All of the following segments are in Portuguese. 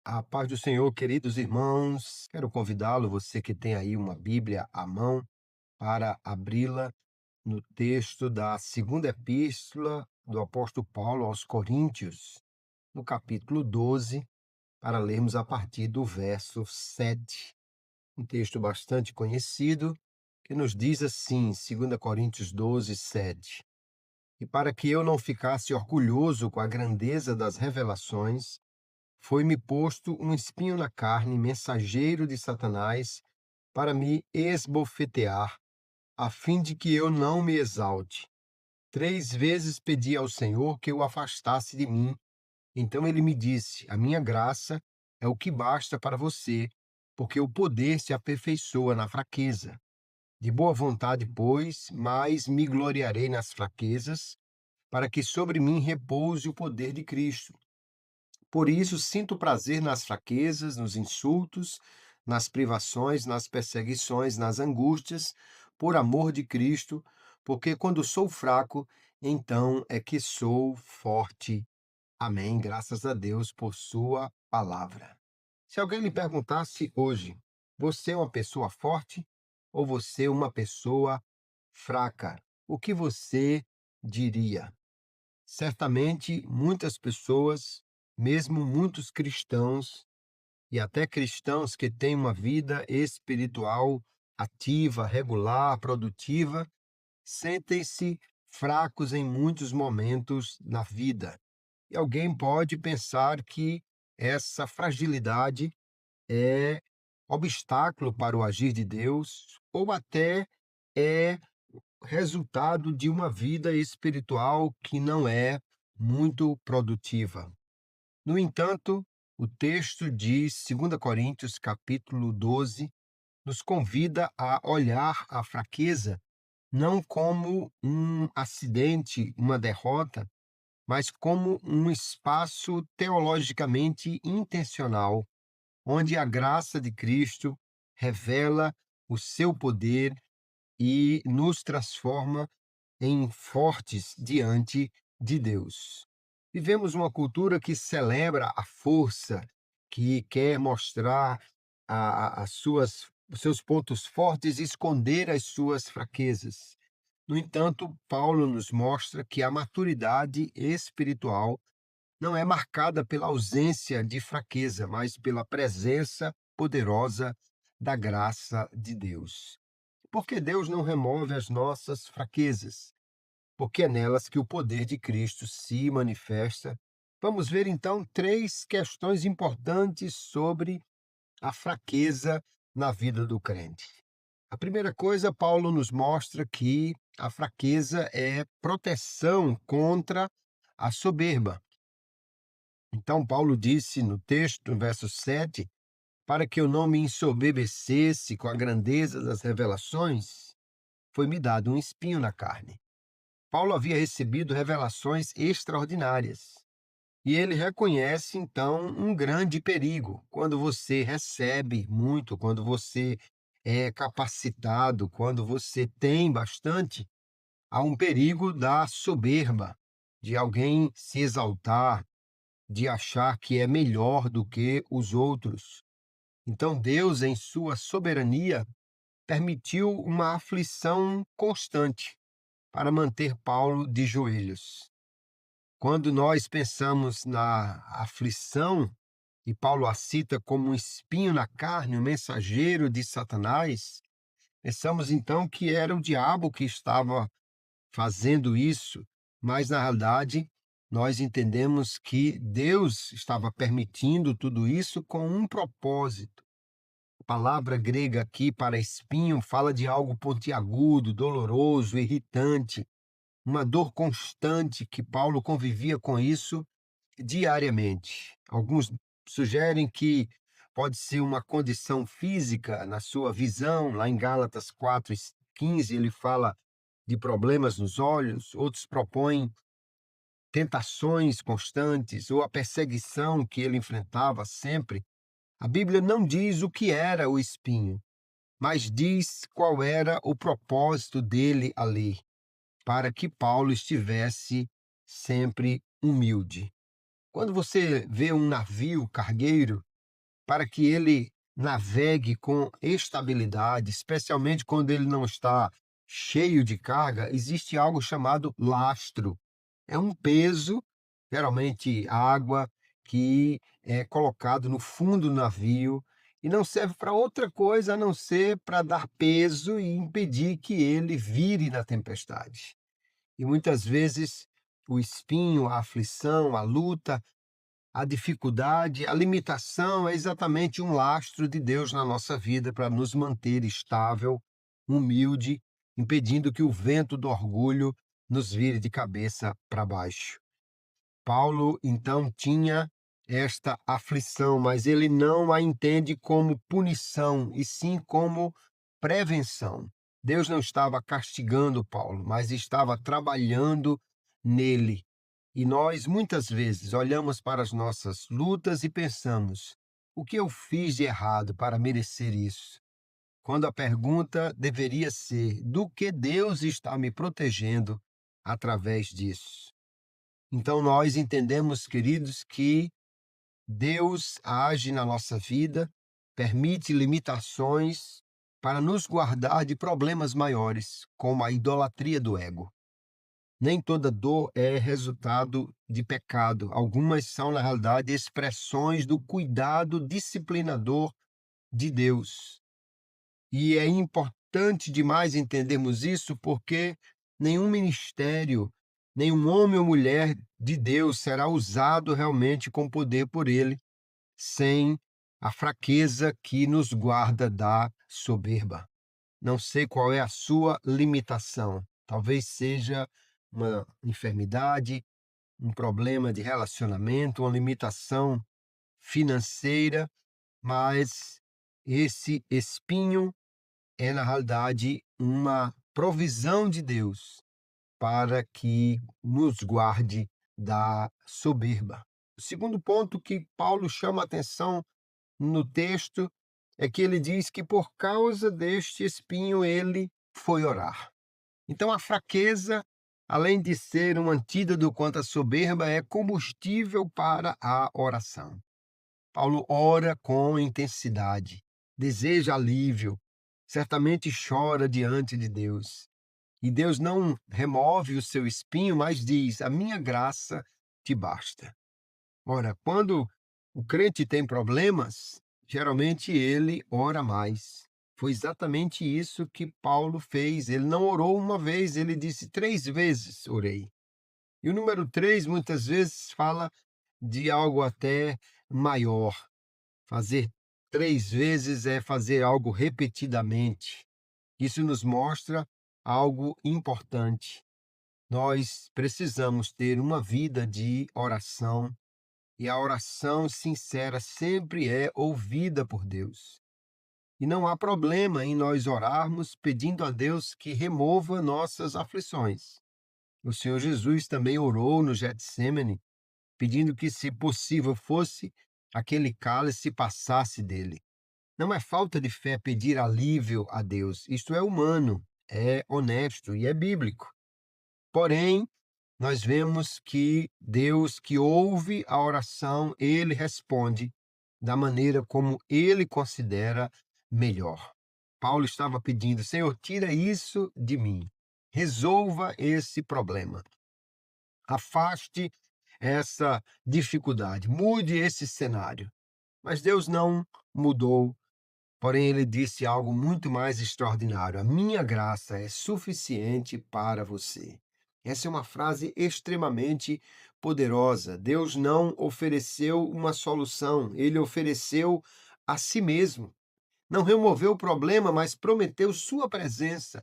A paz do Senhor, queridos irmãos, quero convidá-lo, você que tem aí uma Bíblia à mão, para abri-la no texto da segunda epístola do apóstolo Paulo aos Coríntios, no capítulo 12, para lermos a partir do verso 7. Um texto bastante conhecido, que nos diz assim, 2 Coríntios 12, 7. E para que eu não ficasse orgulhoso com a grandeza das revelações, foi-me posto um espinho na carne, mensageiro de Satanás, para me esbofetear, a fim de que eu não me exalte. 3 vezes pedi ao Senhor que o afastasse de mim. Então ele me disse: A minha graça é o que basta para você, porque o poder se aperfeiçoa na fraqueza. De boa vontade, pois, mais me gloriarei nas fraquezas, para que sobre mim repouse o poder de Cristo. Por isso, sinto prazer nas fraquezas, nos insultos, nas privações, nas perseguições, nas angústias, por amor de Cristo, porque quando sou fraco, então é que sou forte. Amém. Graças a Deus por Sua palavra. Se alguém lhe perguntasse hoje, você é uma pessoa forte ou você é uma pessoa fraca? O que você diria? Certamente, muitas pessoas, mesmo muitos cristãos, e até cristãos que têm uma vida espiritual ativa, regular, produtiva, sentem-se fracos em muitos momentos na vida. E alguém pode pensar que essa fragilidade é obstáculo para o agir de Deus, ou até é resultado de uma vida espiritual que não é muito produtiva. No entanto, o texto de 2 Coríntios, capítulo 12, nos convida a olhar a fraqueza não como um acidente, uma derrota, mas como um espaço teologicamente intencional, onde a graça de Cristo revela o seu poder e nos transforma em fortes diante de Deus. Vivemos uma cultura que celebra a força, que quer mostrar os seus pontos fortes e esconder as suas fraquezas. No entanto, Paulo nos mostra que a maturidade espiritual não é marcada pela ausência de fraqueza, mas pela presença poderosa da graça de Deus. Porque Deus não remove as nossas fraquezas, porque é nelas que o poder de Cristo se manifesta. Vamos ver então 3 questões importantes sobre a fraqueza na vida do crente. A primeira coisa, Paulo nos mostra que a fraqueza é proteção contra a soberba. Então, Paulo disse no texto, no verso 7, para que eu não me ensoberbecesse com a grandeza das revelações, foi-me dado um espinho na carne. Paulo havia recebido revelações extraordinárias. E ele reconhece, então, um grande perigo. Quando você recebe muito, quando você é capacitado, quando você tem bastante, há um perigo da soberba, de alguém se exaltar, de achar que é melhor do que os outros. Então, Deus, em sua soberania, permitiu uma aflição constante para manter Paulo de joelhos. Quando nós pensamos na aflição, e Paulo a cita como um espinho na carne, um mensageiro de Satanás, pensamos então que era o diabo que estava fazendo isso, mas na realidade nós entendemos que Deus estava permitindo tudo isso com um propósito. A palavra grega aqui para espinho fala de algo pontiagudo, doloroso, irritante, uma dor constante que Paulo convivia com isso diariamente. Alguns sugerem que pode ser uma condição física na sua visão. Lá em Gálatas 4:15 ele fala de problemas nos olhos, outros propõem tentações constantes ou a perseguição que ele enfrentava sempre. A Bíblia não diz o que era o espinho, mas diz qual era o propósito dele ali, para que Paulo estivesse sempre humilde. Quando você vê um navio cargueiro, para que ele navegue com estabilidade, especialmente quando ele não está cheio de carga, existe algo chamado lastro. É um peso, geralmente água, que é colocado no fundo do navio e não serve para outra coisa a não ser para dar peso e impedir que ele vire na tempestade. E muitas vezes o espinho, a aflição, a luta, a dificuldade, a limitação é exatamente um lastro de Deus na nossa vida para nos manter estável, humilde, impedindo que o vento do orgulho nos vire de cabeça para baixo. Paulo, então, tinha esta aflição, mas ele não a entende como punição, e sim como prevenção. Deus não estava castigando Paulo, mas estava trabalhando nele. E nós, muitas vezes, olhamos para as nossas lutas e pensamos: o que eu fiz de errado para merecer isso? Quando a pergunta deveria ser: do que Deus está me protegendo através disso? Então, nós entendemos, queridos, que Deus age na nossa vida, permite limitações para nos guardar de problemas maiores, como a idolatria do ego. Nem toda dor é resultado de pecado. Algumas são, na realidade, expressões do cuidado disciplinador de Deus. E é importante demais entendermos isso, porque nenhum ministério, nenhum homem ou mulher de Deus será usado realmente com poder por ele, sem a fraqueza que nos guarda da soberba. Não sei qual é a sua limitação. Talvez seja uma enfermidade, um problema de relacionamento, uma limitação financeira, mas esse espinho é, na realidade, uma provisão de Deus para que nos guarde da soberba. O segundo ponto que Paulo chama a atenção no texto é que ele diz que por causa deste espinho ele foi orar. Então a fraqueza, além de ser um antídoto contra a soberba, é combustível para a oração. Paulo ora com intensidade, deseja alívio, certamente chora diante de Deus. E Deus não remove o seu espinho, mas diz: a minha graça te basta. Ora, quando o crente tem problemas, geralmente ele ora mais. Foi exatamente isso que Paulo fez. Ele não orou uma vez, ele disse 3 vezes orei. E o número 3 muitas vezes fala de algo até maior. Fazer 3 vezes é fazer algo repetidamente. Isso nos mostra algo importante. Nós precisamos ter uma vida de oração e a oração sincera sempre é ouvida por Deus. E não há problema em nós orarmos pedindo a Deus que remova nossas aflições. O Senhor Jesus também orou no Getsêmani, pedindo que, se possível fosse, aquele cálice passasse dele. Não é falta de fé pedir alívio a Deus. Isto é humano, é honesto e é bíblico. Porém, nós vemos que Deus, que ouve a oração, ele responde da maneira como ele considera melhor. Paulo estava pedindo: Senhor, tira isso de mim. Resolva esse problema. Afaste essa dificuldade. Mude esse cenário. Mas Deus não mudou. Porém, ele disse algo muito mais extraordinário: a minha graça é suficiente para você. Essa é uma frase extremamente poderosa. Deus não ofereceu uma solução, ele ofereceu a si mesmo. Não removeu o problema, mas prometeu sua presença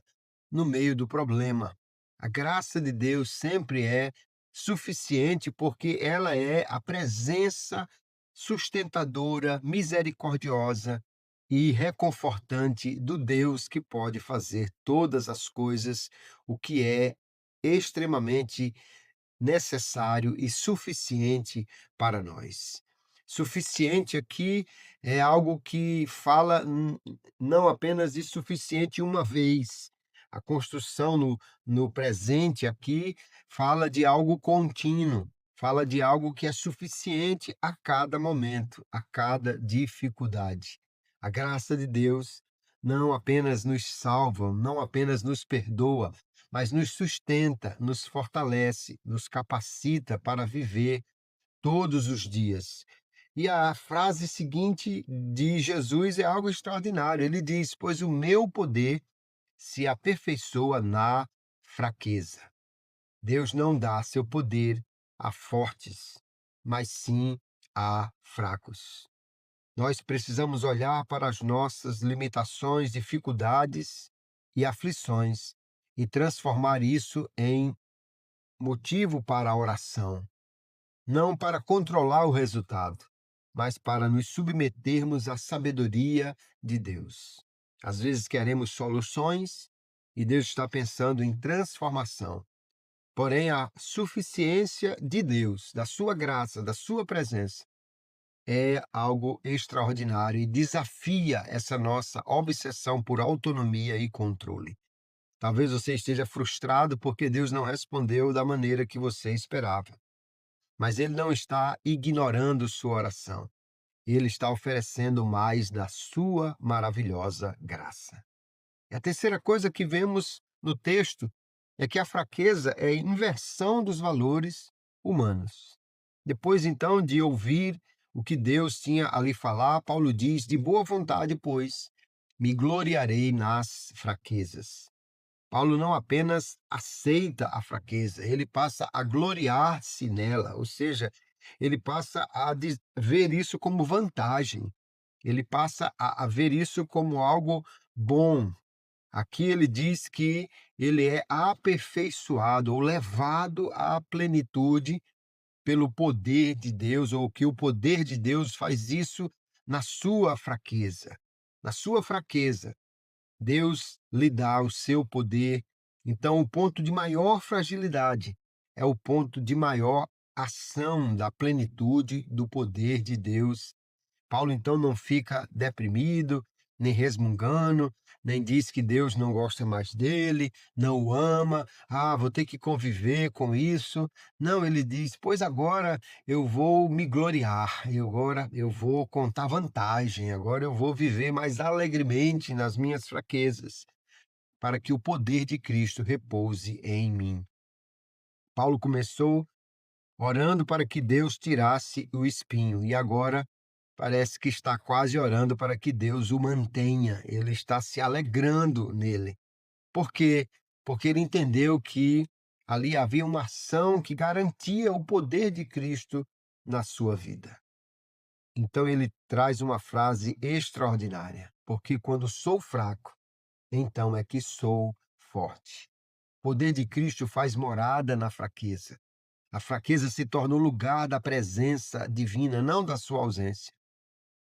no meio do problema. A graça de Deus sempre é suficiente porque ela é a presença sustentadora, misericordiosa e reconfortante do Deus que pode fazer todas as coisas, o que é extremamente necessário e suficiente para nós. Suficiente aqui é algo que fala não apenas de suficiente uma vez. A construção no presente aqui fala de algo contínuo. Fala de algo que é suficiente a cada momento, a cada dificuldade. A graça de Deus não apenas nos salva, não apenas nos perdoa, mas nos sustenta, nos fortalece, nos capacita para viver todos os dias. E a frase seguinte de Jesus é algo extraordinário. Ele diz: Pois o meu poder se aperfeiçoa na fraqueza. Deus não dá seu poder a fortes, mas sim a fracos. Nós precisamos olhar para as nossas limitações, dificuldades e aflições e transformar isso em motivo para a oração, não para controlar o resultado, mas para nos submetermos à sabedoria de Deus. Às vezes queremos soluções e Deus está pensando em transformação. Porém, a suficiência de Deus, da sua graça, da sua presença, é algo extraordinário e desafia essa nossa obsessão por autonomia e controle. Talvez você esteja frustrado porque Deus não respondeu da maneira que você esperava, mas Ele não está ignorando sua oração. Ele está oferecendo mais da sua maravilhosa graça. E a terceira coisa que vemos no texto é que a fraqueza é a inversão dos valores humanos. Depois, então, de ouvir o que Deus tinha a lhe falar, Paulo diz: De boa vontade, pois, me gloriarei nas fraquezas. Paulo não apenas aceita a fraqueza, ele passa a gloriar-se nela, ou seja, ele passa a ver isso como vantagem, ele passa a ver isso como algo bom. Aqui ele diz que ele é aperfeiçoado ou levado à plenitude pelo poder de Deus, ou que o poder de Deus faz isso na sua fraqueza. Na sua fraqueza, Deus lhe dá o seu poder. Então, o ponto de maior fragilidade é o ponto de maior ação da plenitude do poder de Deus. Paulo então não fica deprimido, nem resmungando, nem diz que Deus não gosta mais dele, não o ama, vou ter que conviver com isso. Não, ele diz: Pois agora eu vou me gloriar, agora eu vou contar vantagem, agora eu vou viver mais alegremente nas minhas fraquezas, para que o poder de Cristo repouse em mim. Paulo começou orando para que Deus tirasse o espinho, e agora parece que está quase orando para que Deus o mantenha. Ele está se alegrando nele. Por quê? Porque ele entendeu que ali havia uma ação que garantia o poder de Cristo na sua vida. Então ele traz uma frase extraordinária: Porque quando sou fraco, então é que sou forte. O poder de Cristo faz morada na fraqueza. A fraqueza se torna o lugar da presença divina, não da sua ausência.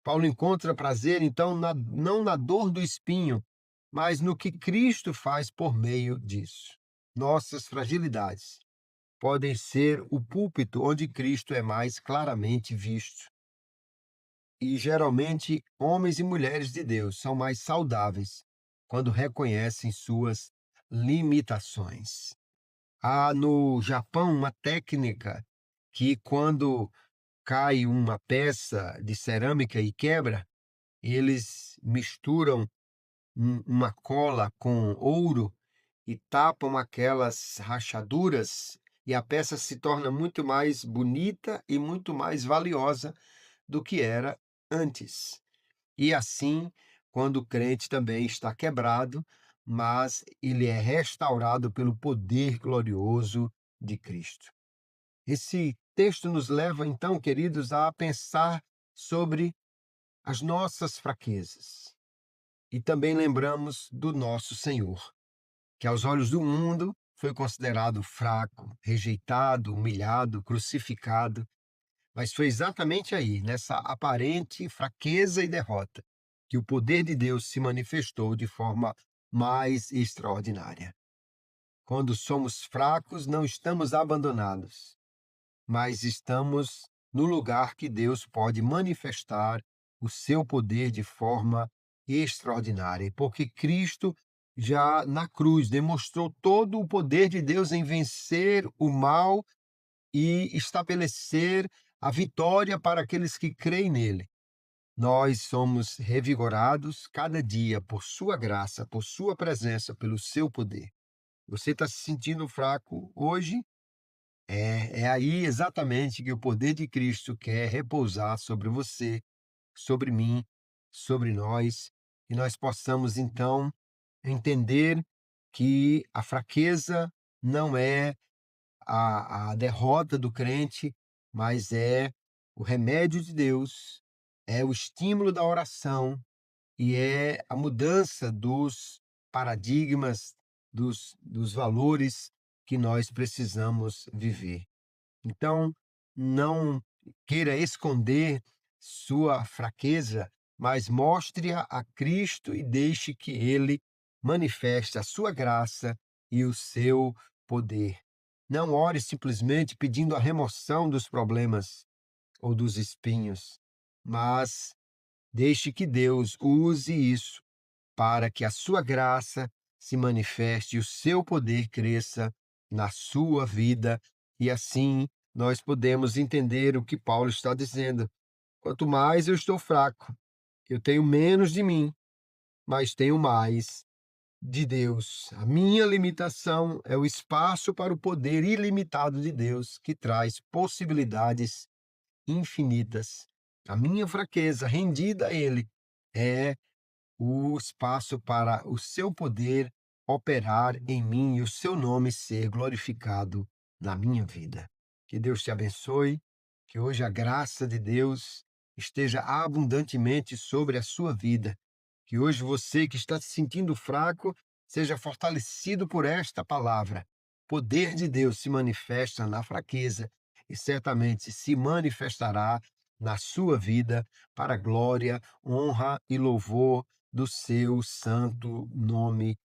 Paulo encontra prazer, então, não na dor do espinho, mas no que Cristo faz por meio disso. Nossas fragilidades podem ser o púlpito onde Cristo é mais claramente visto. E, geralmente, homens e mulheres de Deus são mais saudáveis quando reconhecem suas limitações. Há no Japão uma técnica que, quando cai uma peça de cerâmica e quebra, eles misturam uma cola com ouro e tapam aquelas rachaduras, e a peça se torna muito mais bonita e muito mais valiosa do que era antes. E assim, quando o crente também está quebrado, mas ele é restaurado pelo poder glorioso de Cristo. Esse texto nos leva, então, queridos, a pensar sobre as nossas fraquezas. E também lembramos do nosso Senhor, que aos olhos do mundo foi considerado fraco, rejeitado, humilhado, crucificado, mas foi exatamente aí, nessa aparente fraqueza e derrota, que o poder de Deus se manifestou de forma mais extraordinária. Quando somos fracos, não estamos abandonados, mas estamos no lugar que Deus pode manifestar o seu poder de forma extraordinária, porque Cristo já na cruz demonstrou todo o poder de Deus em vencer o mal e estabelecer a vitória para aqueles que creem nele. Nós somos revigorados cada dia por sua graça, por sua presença, pelo seu poder. Você está se sentindo fraco hoje? É aí exatamente que o poder de Cristo quer repousar sobre você, sobre mim, sobre nós, e nós possamos então entender que a fraqueza não é a derrota do crente, mas é o remédio de Deus, é o estímulo da oração e é a mudança dos paradigmas, dos valores que nós precisamos viver. Então, não queira esconder sua fraqueza, mas mostre-a a Cristo e deixe que Ele manifeste a sua graça e o seu poder. Não ore simplesmente pedindo a remoção dos problemas ou dos espinhos, mas deixe que Deus use isso para que a sua graça se manifeste e o seu poder cresça na sua vida, e assim nós podemos entender o que Paulo está dizendo. Quanto mais eu estou fraco, eu tenho menos de mim, mas tenho mais de Deus. A minha limitação é o espaço para o poder ilimitado de Deus, que traz possibilidades infinitas. A minha fraqueza rendida a Ele é o espaço para o seu poder operar em mim e o seu nome ser glorificado na minha vida. Que Deus te abençoe, que hoje a graça de Deus esteja abundantemente sobre a sua vida. Que hoje você que está se sentindo fraco seja fortalecido por esta palavra. O poder de Deus se manifesta na fraqueza e certamente se manifestará na sua vida para a glória, honra e louvor do seu santo nome